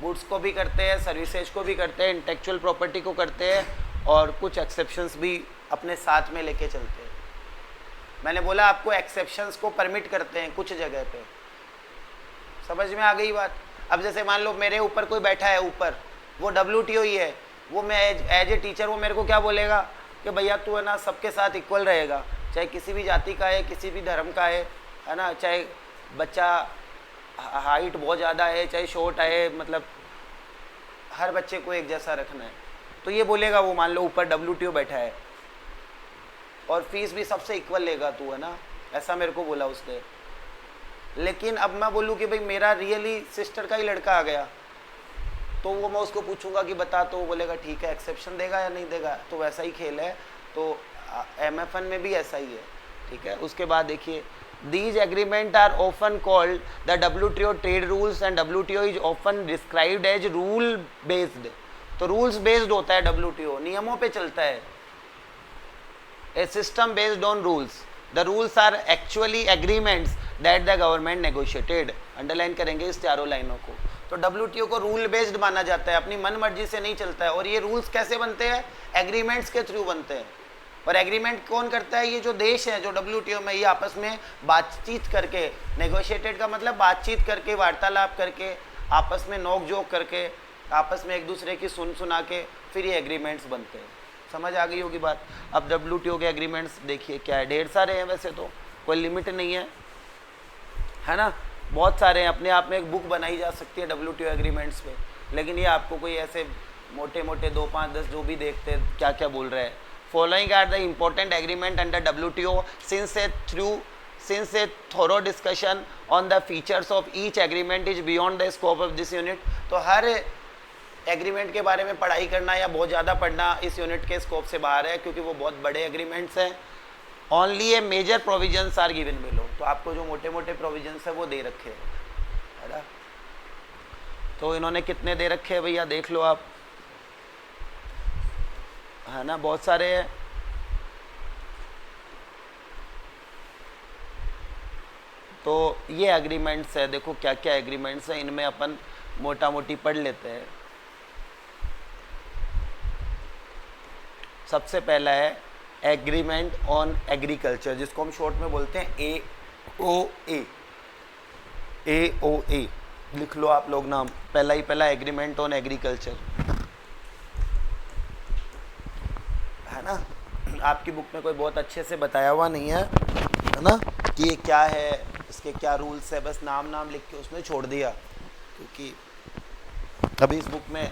A: गुड्स को भी करते हैं, सर्विसेज को भी करते हैं, इंटेलेक्चुअल प्रॉपर्टी को करते हैं, और कुछ एक्सेप्शंस भी अपने साथ में लेके चलते हैं। मैंने बोला आपको एक्सेप्शंस को परमिट करते हैं कुछ जगह पे, समझ में आ गई बात। अब जैसे मान लो मेरे ऊपर कोई बैठा है ऊपर, वो WTO ही है, वो मैं एज ए टीचर वो मेरे को क्या बोलेगा कि भैया तू है ना सबके साथ इक्वल रहेगा, चाहे किसी भी जाति का है, किसी भी धर्म का है ना, चाहे बच्चा हाइट बहुत ज़्यादा है, चाहे शॉर्ट है, मतलब हर बच्चे को एक जैसा रखना है। तो ये बोलेगा वो, मान लो ऊपर WTO बैठा है, और फीस भी सबसे इक्वल लेगा तू, है ना, ऐसा मेरे को बोला उसने। लेकिन अब मैं बोलूँ कि भाई मेरा रियली सिस्टर का ही लड़का आ गया, तो वो मैं उसको पूछूंगा कि बता, तो वो बोलेगा ठीक है, एक्सेप्शन देगा या नहीं देगा। तो वैसा ही खेल है, तो MFN में भी ऐसा ही है, ठीक है। उसके बाद देखिए, these agreement are often called the WTO trade rules and WTO is often described as rule based। तो rules based होता है WTO, नियमों पे चलता है, a system based on rules। the rules are actually agreements that the government negotiated। Underline करेंगे इस चारों लाइनों को। तो WTO को रूल बेस्ड माना जाता है, अपनी मन मर्जी से नहीं चलता है। और ये रूल्स कैसे बनते हैं? एग्रीमेंट्स के थ्रू बनते हैं। और एग्रीमेंट कौन करता है? ये जो देश है, जो WTO में, ये आपस में बातचीत करके, नेगोशिएटेड का मतलब बातचीत करके, वार्तालाप करके, आपस में नोक झोंक करके, आपस में एक दूसरे की सुना के फिर ये एग्रीमेंट्स बनते हैं। समझ आ गई होगी बात। अब WTO के एग्रीमेंट्स देखिए क्या है, ढेर सारे हैं, वैसे तो कोई लिमिट नहीं है ना, बहुत सारे हैं, अपने आप में एक बुक बनाई जा सकती है WTO एग्रीमेंट्स पे। लेकिन ये आपको कोई ऐसे मोटे मोटे 2, 5, 10 जो भी देखते हैं क्या क्या बोल रहे हैं। Following are the important agreement under WTO since a thorough discussion on the features of each agreement is beyond the scope of this unit। तो हर एग्रीमेंट के बारे में पढ़ाई करना या बहुत ज़्यादा पढ़ना इस यूनिट के स्कोप से बाहर है, क्योंकि वो बहुत बड़े एग्रीमेंट्स हैं। Only a major provisions are given below. तो आपको जो मोटे मोटे प्रोविजंस है वो दे रखे हैं, है ना। तो इन्होंने कितने दे रखे हैं भैया, देख लो आप, है ना, बहुत सारे हैं। तो ये एग्रीमेंट्स है, देखो क्या क्या एग्रीमेंट्स हैं, इनमें अपन मोटा मोटी पढ़ लेते हैं। सबसे पहला है एग्रीमेंट ऑन एग्रीकल्चर, जिसको हम शॉर्ट में बोलते हैं AOA। लिख लो आप लोग नाम, पहला ही पहला एग्रीमेंट ऑन एग्रीकल्चर, है ना। आपकी बुक में कोई बहुत अच्छे से बताया हुआ नहीं है ना, कि ये क्या है, इसके क्या रूल्स है, बस नाम लिख के उसमें छोड़ दिया। क्योंकि अभी इस बुक में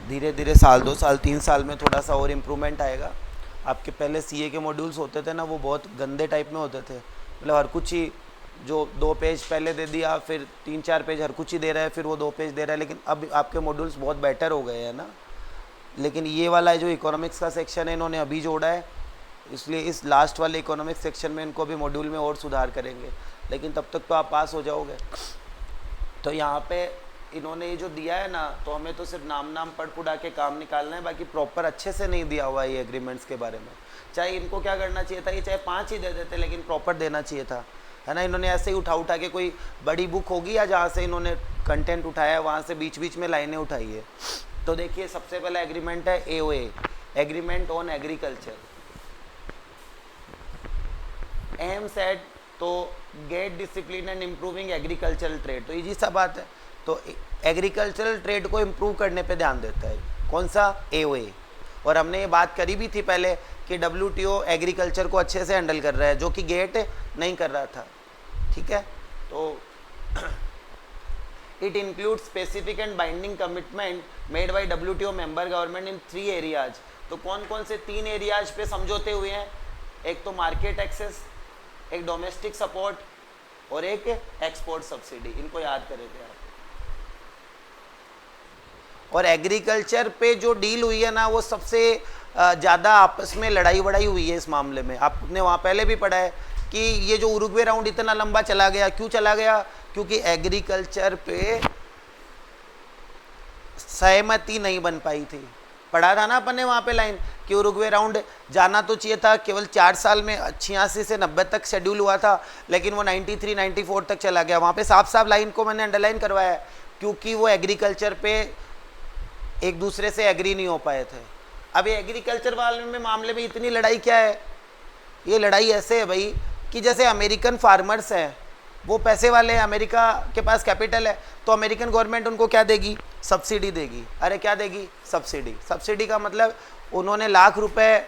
A: धीरे धीरे साल 2 साल 3 साल में थोड़ा सा और इम्प्रूवमेंट आएगा। आपके पहले CA के मॉड्यूल्स होते थे ना, वो बहुत गंदे टाइप में होते थे, मतलब हर कुछ ही जो 2 पेज पहले दे दिया, फिर 3-4 पेज हर कुछ ही दे रहा है, फिर वो 2 पेज दे रहा है। लेकिन अब आपके मॉड्यूल्स बहुत बेटर हो गए हैं ना। लेकिन ये वाला जो इकोनॉमिक्स का सेक्शन है इन्होंने अभी जोड़ा है, इसलिए इस लास्ट वाले इकोनॉमिक्स सेक्शन में इनको भी मॉड्यूल में और सुधार करेंगे। लेकिन तब तक तो आप पास हो जाओगे। तो यहाँ पे इन्होंने ये जो दिया है ना, तो हमें तो सिर्फ नाम पढ़ पुढ़ा के काम निकालना है, बाकी प्रॉपर अच्छे से नहीं दिया हुआ है ये एग्रीमेंट्स के बारे में। चाहे इनको क्या करना चाहिए था, ये चाहे 5 ही दे देते, लेकिन प्रॉपर देना चाहिए था, है ना। इन्होंने ऐसे ही उठा के, कोई बड़ी बुक होगी या जहाँ से इन्होंने कंटेंट उठाया है वहाँ से बीच बीच में लाइनें उठाई है। तो देखिए सबसे पहला एग्रीमेंट है AOA, agreement on agriculture. Aim set to get discipline and improving agricultural trade. तो इजी सा बात है, तो एग्रीकल्चरल ट्रेड को इम्प्रूव करने पे ध्यान देता है। कौन सा? AOA। और हमने ये बात करी भी थी पहले कि WTO एग्रीकल्चर को अच्छे से हैंडल कर रहा है, जो कि गेट नहीं कर रहा था, ठीक है। तो it include specific and binding commitment made by WTO member government in 3 areas. तो कौन कौन से 3 एरियाज पे समझौते हुए हैं? एक तो मार्केट एक्सेस, एक डोमेस्टिक सपोर्ट और एक एक्सपोर्ट सब्सिडी। इनको याद करेंगे आप। और एग्रीकल्चर पे जो डील हुई है ना, वो सबसे ज़्यादा आपस में लड़ाई वड़ाई हुई है इस मामले में। आपने वहाँ पहले भी पढ़ा है कि ये जो उरुग्वे राउंड इतना लंबा चला गया, क्यों चला गया? क्योंकि एग्रीकल्चर पे सहमति नहीं बन पाई थी। पढ़ा था ना अपन ने वहाँ पे लाइन कि उरुग्वे राउंड जाना तो चाहिए था, केवल 4 साल में 86 से 90 तक शेड्यूल हुआ था, लेकिन वो 93-94 तक चला गया। वहाँ पे साफ साफ लाइन को मैंने अंडरलाइन करवाया है, क्योंकि वो एग्रीकल्चर पे एक दूसरे से एग्री नहीं हो पाए थे। अब ये एग्रीकल्चर वाले में मामले में इतनी लड़ाई क्या है? ये लड़ाई ऐसे है भाई कि जैसे अमेरिकन फार्मर्स हैं, वो पैसे वाले हैं, अमेरिका के पास कैपिटल है, तो अमेरिकन गवर्नमेंट उनको क्या देगी? सब्सिडी देगी। अरे क्या देगी? सब्सिडी। सब्सिडी का मतलब उन्होंने लाख रुपए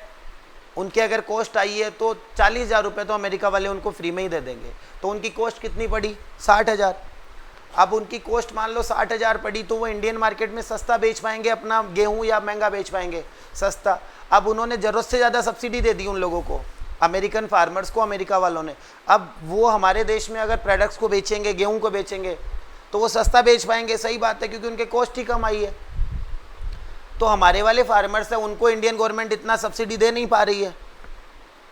A: उनके अगर कॉस्ट आई है तो 40,000 रुपये तो अमेरिका वाले उनको फ्री में ही दे देंगे। तो उनकी कॉस्ट कितनी पड़ी? 60,000। अब उनकी कॉस्ट मान लो 60,000 पड़ी, तो वो इंडियन मार्केट में सस्ता बेच पाएंगे अपना गेहूं या महंगा बेच पाएंगे? सस्ता। अब उन्होंने ज़रूरत से ज़्यादा सब्सिडी दे दी उन लोगों को, अमेरिकन फार्मर्स को, अमेरिका वालों ने। अब वो हमारे देश में अगर प्रोडक्ट्स को बेचेंगे, गेहूं को बेचेंगे, तो वो सस्ता बेच पाएंगे। सही बात है, क्योंकि उनके कॉस्ट ही कम आई है। तो हमारे वाले फार्मर्स हैं, उनको इंडियन गवर्नमेंट इतना सब्सिडी दे नहीं पा रही है,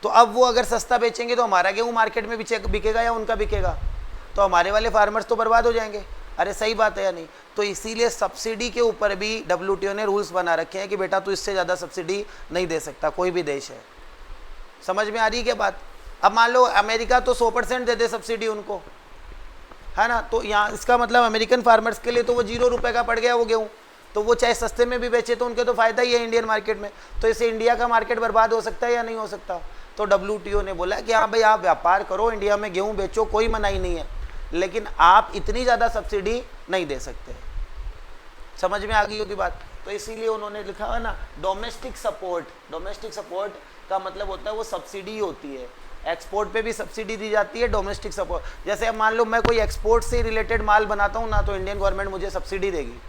A: तो अब वो अगर सस्ता बेचेंगे तो हमारा गेहूँ मार्केट में बिकेगा या उनका बिकेगा? तो हमारे वाले फार्मर्स तो बर्बाद हो जाएंगे। अरे सही बात है या नहीं? तो इसीलिए सब्सिडी के ऊपर भी WTO ने रूल्स बना रखे हैं कि बेटा तू इससे ज़्यादा सब्सिडी नहीं दे सकता, कोई भी देश है। समझ में आ रही है क्या बात? अब मान लो अमेरिका तो 100% दे दे सब्सिडी उनको, है ना, तो यहाँ इसका मतलब अमेरिकन फार्मर्स के लिए तो वो 0 रुपये का पड़ गया वो गेहूँ। तो वो चाहे सस्ते में भी बेचे तो उनके तो फ़ायदा ही है इंडियन मार्केट में। तो इससे इंडिया का मार्केट बर्बाद हो सकता है या नहीं हो सकता? तो WTO ने बोला कि हाँ भाई आप व्यापार करो, इंडिया में गेहूँ बेचो, कोई मनाही नहीं है, लेकिन आप इतनी ज़्यादा सब्सिडी नहीं दे सकते। समझ में आ गई होगी बात? तो इसीलिए उन्होंने लिखा है ना डोमेस्टिक सपोर्ट। डोमेस्टिक सपोर्ट का मतलब होता है वो सब्सिडी होती है, एक्सपोर्ट पे भी सब्सिडी दी जाती है, डोमेस्टिक सपोर्ट। जैसे अब मान लो मैं कोई एक्सपोर्ट से रिलेटेड माल बनाता हूँ ना, तो इंडियन गवर्नमेंट मुझे सब्सिडी देगी।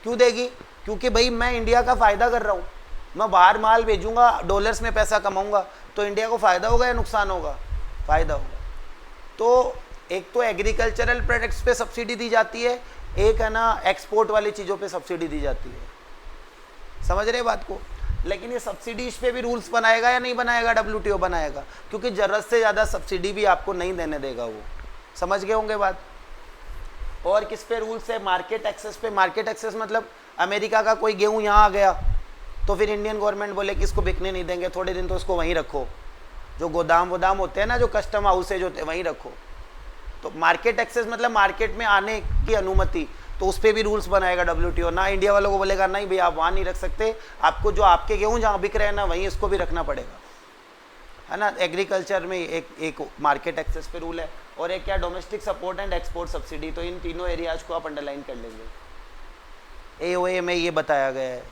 A: क्यों देगी? क्योंकि भाई मैं इंडिया का फ़ायदा कर रहा हूँ, मैं बाहर माल भेजूंगा, डॉलर्स में पैसा कमाऊंगा, तो इंडिया को फ़ायदा होगा या नुकसान होगा? फ़ायदा होगा। तो एक तो एग्रीकल्चरल प्रोडक्ट्स पे सब्सिडी दी जाती है, एक है ना एक्सपोर्ट वाली चीज़ों पे सब्सिडी दी जाती है। समझ रहे बात को? लेकिन ये सब्सिडी इस पे भी रूल्स बनाएगा या नहीं बनाएगा? WTO बनाएगा, क्योंकि ज़रूरत से ज़्यादा सब्सिडी भी आपको नहीं देने देगा वो। समझ गए होंगे बात? और किस पे रूल्स है? मार्केट एक्सेस पे। मार्केट एक्सेस मतलब अमेरिका का कोई गेहूँ यहाँ आ गया तो फिर इंडियन गवर्नमेंट बोले कि इसको बिकने नहीं देंगे, थोड़े दिन तो इसको वहीं रखो, जो गोदाम वोदाम होते हैं ना, जो कस्टम हाउसेज होते हैं, वहीं रखो। तो मार्केट एक्सेस मतलब मार्केट में आने की अनुमति, तो उस पर भी रूल्स बनाएगा WTO ना। इंडिया वालों को बोलेगा नहीं भैया आप वहाँ नहीं रख सकते, आपको जो आपके गेहूँ जहाँ बिक रहे हैं ना वहीं इसको भी रखना पड़ेगा, है ना। एग्रीकल्चर में एक मार्केट एक्सेस पे रूल है, और एक क्या domestic support and export subsidy. तो इन तीनों एरियाज को आप अंडरलाइन कर लेंगे। AOA में ये बताया गया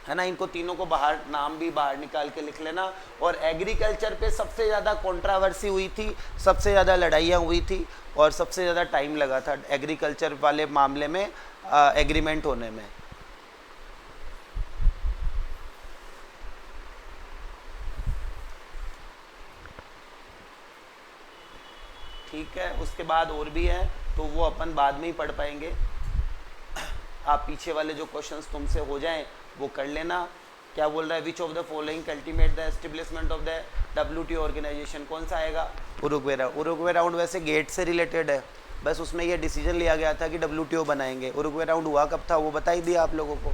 A: है ना। इनको तीनों को बाहर नाम भी बाहर निकाल के लिख लेना। और एग्रीकल्चर पे सबसे ज़्यादा कंट्रोवर्सी हुई थी, सबसे ज़्यादा लड़ाइयाँ हुई थी, और सबसे ज़्यादा टाइम लगा था एग्रीकल्चर वाले मामले में एग्रीमेंट होने में। ठीक है, उसके बाद और भी है तो वो अपन बाद में ही पढ़ पाएंगे। आप पीछे वाले जो क्वेश्चंस तुमसे हो जाएं वो कर लेना। क्या बोल रहा है? Which of the following culminate the establishment of the WTO organisation? कौन सा आएगा? Uruguay round. उरुग्वे राउंड वैसे गेट से रिलेटेड है, बस उसमें ये डिसीजन लिया गया था कि WTO बनाएंगे। उरुग्वे राउंड हुआ कब था वो बता ही दिया आप लोगों को।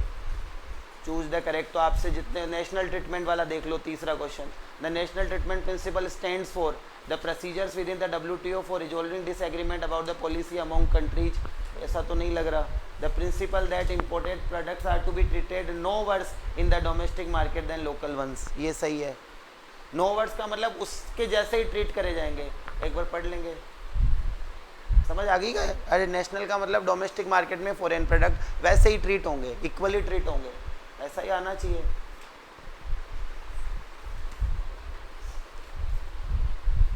A: Choose the correct. तो आपसे जितने नेशनल ट्रीटमेंट वाला देख लो, तीसरा question. The national treatment principle stands for the procedures within the WTO for resolving disagreement about the policy among countries. ऐसा तो नहीं लग रहा। The principle that imported products are to be treated no worse in the domestic market than local ones. ये सही है। Know verse का मतलब उसके जैसे ही ट्रीट करे जाएंगे। एक बार पढ़ लेंगे, समझ आ गई क्या? अरे नेशनल का मतलब डोमेस्टिक मार्केट में फॉरेन प्रोडक्ट वैसे ही ट्रीट होंगे, इक्वली ट्रीट होंगे, ऐसा ही आना चाहिए।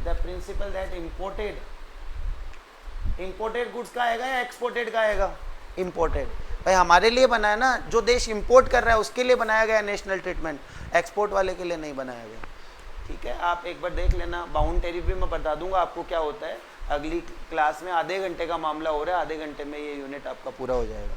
A: The principle that imported goods का आएगा या एक्सपोर्टेड का आएगा? इम्पोर्टेड। भाई हमारे लिए बना है ना, जो देश इंपोर्ट कर रहा है उसके लिए बनाया गया नेशनल ट्रीटमेंट, एक्सपोर्ट वाले के लिए नहीं बनाया गया। ठीक है, आप एक बार देख लेना। बाउंड टैरिफ भी मैं बता दूंगा आपको क्या होता है अगली क्लास में। आधे घंटे का मामला हो रहा है, आधे घंटे में ये यूनिट आपका पूरा हो जाएगा।